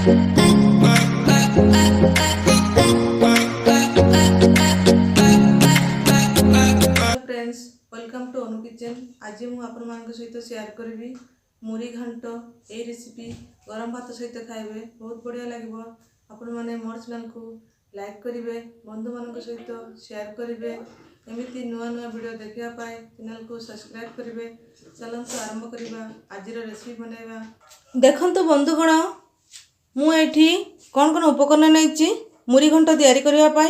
Friends welcome to Anu kitchen. आज मुझे आपण सहित शेयर करी मुरी घांट। ये रेसिपी गरम भात सहित खाइबे बहुत बढ़िया लगे। आपण मैंने मोर चैनल को लाइक करेंगे, बंधु मान सहित शेयर करेंगे। एमती नुआ नुआ वीडियो देखापी चैनल को सब्सक्राइब करेंगे। चलते आरंभ करवा आज रेसिपी बनैबा। देखंतु बंधुगण मुझे कौन कौन उपकरण नहीं मुरी घंट तैयारी करने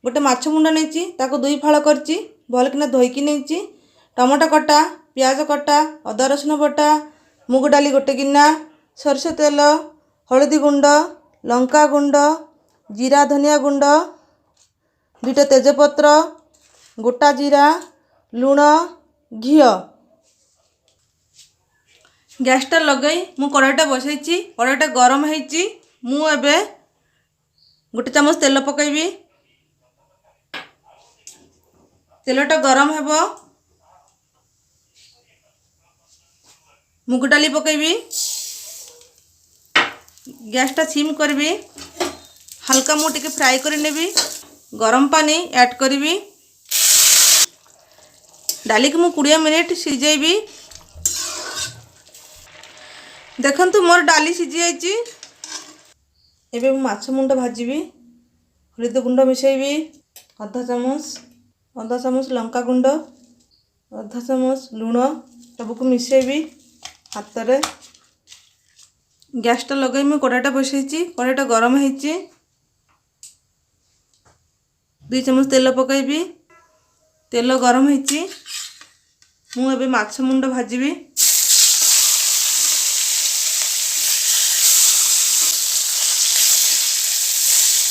गोटे माछ मुंड नहीं ताको दुई फाड़ कर भल किना धोईकी नहीं टमाटो कटा, प्याज कटा, अदा रसुण बटा, मुग डाली गोटे गिना, सरष तेल, हलदी गुंड, लंका गुंड, जीरा धनिया गुंड, दुईटा तेजपत्र, गोटा जीरा, लुण, घी। गैसटा लगे मु कड़ाईटा बसई कड़ाईटा गरम होती मुझे गोटे चामच तेल पकईबी। तेलटा गरम हेब मुग डाली पकईबी। गैसटा सिम करबी हल्का मु टिके फ्राई कर नेबी। गरम पानी ऐड करी डाली को मु 20 मिनिट सिझेबी। देखंतु मोर डाली सिझी जाइए। एबे मु माछ मुंड भाजीबी। हलदी गुंड मिसेबी आधा चामच लंका गुंड, आधा चामच लुण सबको मिसेबी हाथ रे। गैसटा लगे मुझे कड़ाईटा बसई कड़ाईटा गरम होती 2 चामच तेल पकईबी। तेल गरम होती मुझे माछ मुंड भाजीबी।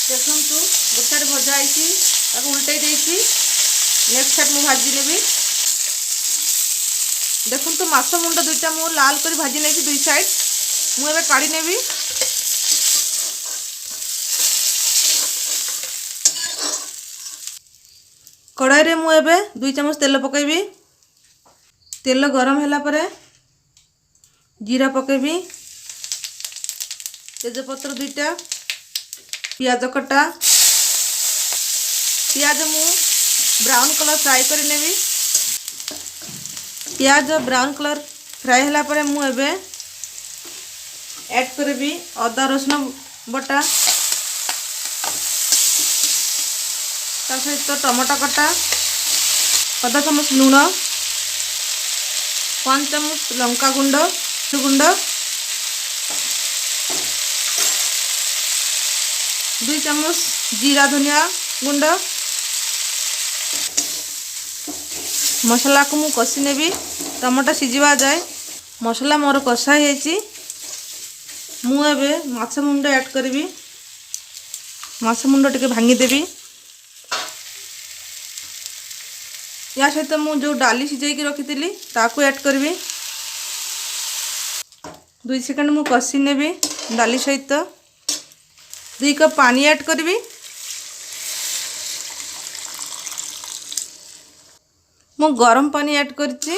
देखंतु गोटे साइड भजा आई उल्टे देती नेक्स्ट साइड मु भाजी नेबी। देखंतु माछ मुंड दुईटा मु लाल कर भाजी नहीं दुई साइड मुझे काढ़ी नेबी। कड़ाई रे मुझे 2 चामच तेल पकईबी। तेल गरम होला परे जीरा पकईबी, तेजपत्र 2टा, प्याज कटा, प्याज मु ब्राउन कलर फ्राई कर नेबी। प्याज ब्राउन कलर फ्राई होला परे मु एबे ऐड करबी अदा रसुण बटा, ता सहित टमाटो कटा, आधा चामच लुण, 5 चामच लंका गुंड गुंड, 2 चामच जीरा धनिया गुंड। मसला को मु कषि नेबी टमाटो सिझा जाए। मसला मोर कषा मुझे माछ मुंड ऐड करी। माछ मुंड टिके भांगी देवी। या सहित मु जो डाली सिझाई रखी ताकू ऐड करी। 2 सेकंड मु कषि नेबी डाली सहित। 2 कप पानी ऐड करी। मु गरम पानी ऐड करची।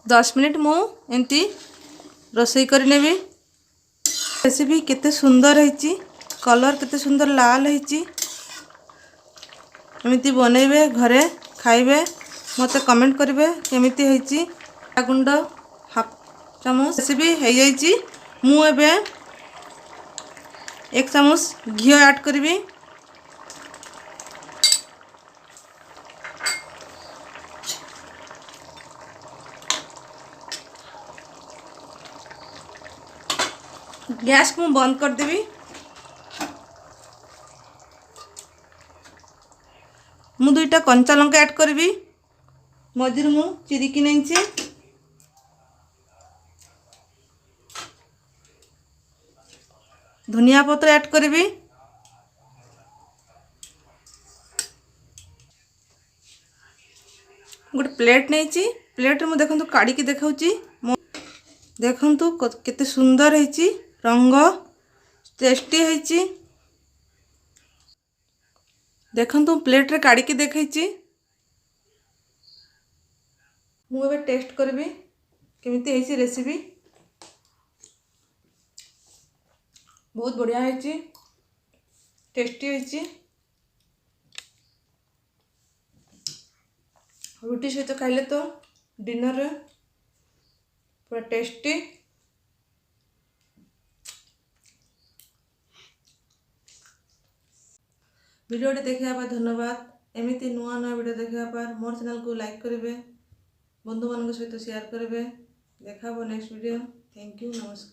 10 मिनिट मु एंती रोसई कर नेबी। रेसिपी केते सुंदर है, कलर केते सुंदर लाल है। एमती बनइबे घरे खाइबे मते कमेंट करेंगे केमिति है। गुंड हाफ चामच रेसिपी हो जाइए। मु एबे 1 चामच घी ऐड करी। गैस को बंद कर देवी। मु 2टा कंचा लंका ऐड करी। मझिर मु चिरिकी नहीं धनिया पत्र ऐड करी। गोटे प्लेट नहीं प्लेट में देखो काढ़ी की देखा देखु केते सुंदर है रंग टेस्टी है। देखु प्लेट रे काढ़ी की देखी ମୁଁ ଏବେ ଟେଷ୍ଟ କରିବି କେମିତି ହେଇଛି ରେସିପି। ବହୁତ ବଢ଼ିଆ ହେଇଛି, टेस्टी ହେଇଛି। रुटी सहित खाइले तो डिनर रे पूरा टेस्टी। वीडियो देखा धन्यवाद। एमती नुआ नुआ वीडियो देखा मोर चैनल को लाइक करेंगे, बंधु मान सहित शेयर करेंगे। देखा नेक्स्ट वीडियो। थैंक यू, नमस्कार।